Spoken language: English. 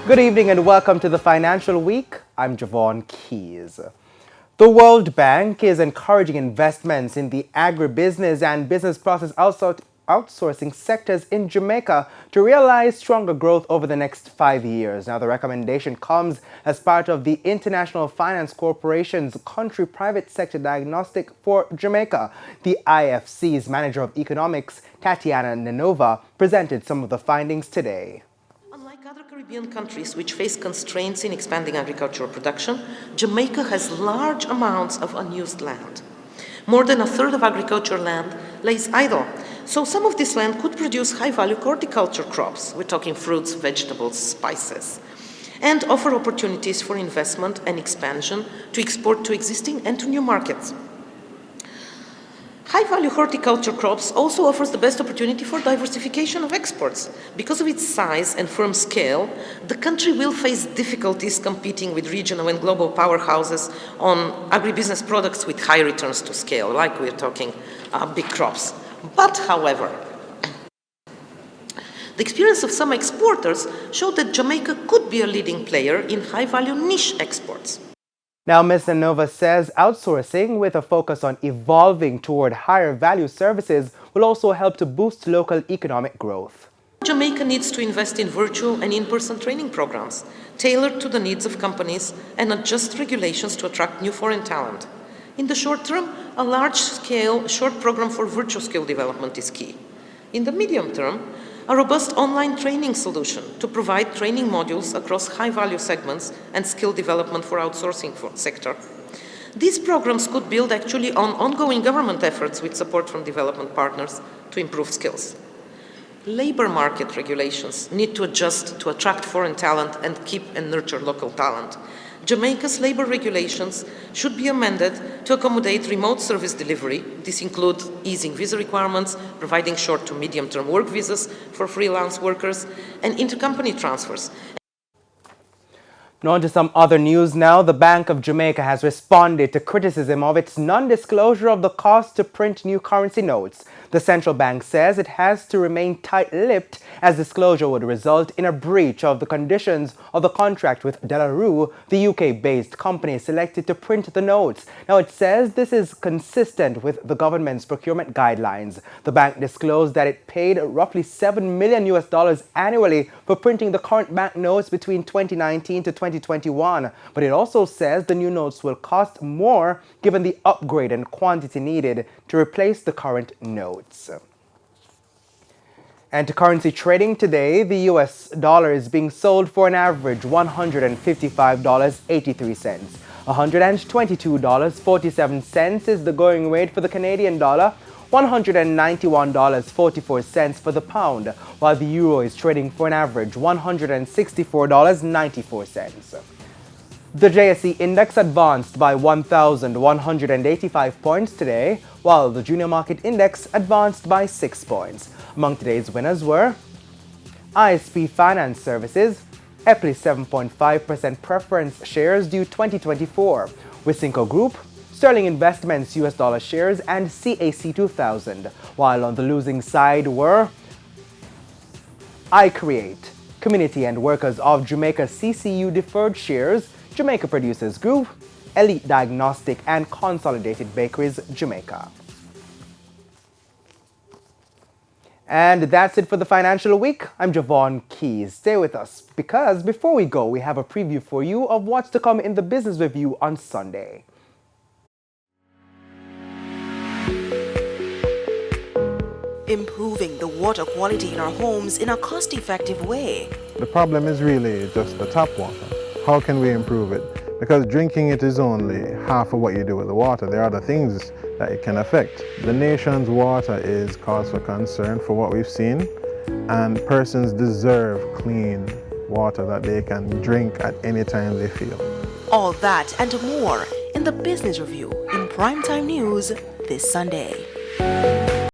Good evening and welcome to the Financial Week. I'm Javon Keys. The World Bank is encouraging investments in the agribusiness and business process outsourcing sectors in Jamaica to realize stronger growth over the next 5 years. Now, the recommendation comes as part of the International Finance Corporation's Country Private Sector Diagnostic for Jamaica. The IFC's Manager of Economics, Tatiana Nenova, presented some of the findings today. Unlike other Caribbean countries which face constraints in expanding agricultural production, Jamaica has large amounts of unused land. More than a third of agricultural land lays idle, so some of this land could produce high-value horticulture crops, we're talking fruits, vegetables, spices, and offer opportunities for investment and expansion to export to existing and to new markets. High-value horticulture crops also offers the best opportunity for diversification of exports. Because of its size and firm scale, the country will face difficulties competing with regional and global powerhouses on agribusiness products with high returns to scale, like we're talking big crops. But, however, the experience of some exporters showed that Jamaica could be a leading player in high-value niche exports. Now, Ms. Nenova says outsourcing with a focus on evolving toward higher value services will also help to boost local economic growth. Jamaica needs to invest in virtual and in-person training programs tailored to the needs of companies and adjust regulations to attract new foreign talent. In the short term, a large-scale short program for virtual skill development is key. In the medium term, a robust online training solution to provide training modules across high-value segments and skill development for outsourcing sector. These programs could build actually on ongoing government efforts with support from development partners to improve skills. Labor market regulations need to adjust to attract foreign talent and keep and nurture local talent. Jamaica's labor regulations should be amended to accommodate remote service delivery. This includes easing visa requirements, providing short to medium-term work visas for freelance workers, and intercompany transfers. Now on to some other news now. The Bank of Jamaica has responded to criticism of its non-disclosure of the cost to print new currency notes. The central bank says it has to remain tight-lipped as disclosure would result in a breach of the conditions of the contract with Delarue, the UK-based company selected to print the notes. Now it says this is consistent with the government's procurement guidelines. The bank disclosed that it paid roughly $7 million annually for printing the current banknotes between 2019 to 2021, but it also says the new notes will cost more given the upgrade and quantity needed to replace the current notes. And to currency trading today, the US dollar is being sold for an average $155.83. $122.47 is the going rate for the Canadian dollar, $191.44 for the pound, while the euro is trading for an average $164.94. The JSE index advanced by 1,185 points today, while the junior market index advanced by 6 points. Among today's winners were ISP Finance Services, Epley 7.5% preference shares due 2024, Wisynco Group, Sterling Investments US dollar shares, and CAC 2000, while on the losing side were iCreate, Community and Workers of Jamaica CCU deferred shares, Jamaica Producers Group, Elite Diagnostic, and Consolidated Bakeries Jamaica. And that's it for the Financial Week. I'm Javon Keys. Stay with us because before we go, we have a preview for you of what's to come in the Business Review on Sunday. Improving the water quality in our homes in a cost-effective way. The problem is really just the tap water. How can we improve it? Because drinking it is only half of what you do with the water. There are other things that it can affect. The nation's water is cause for concern for what we've seen, and persons deserve clean water that they can drink at any time they feel. All that and more in the Business Review in Primetime News this Sunday.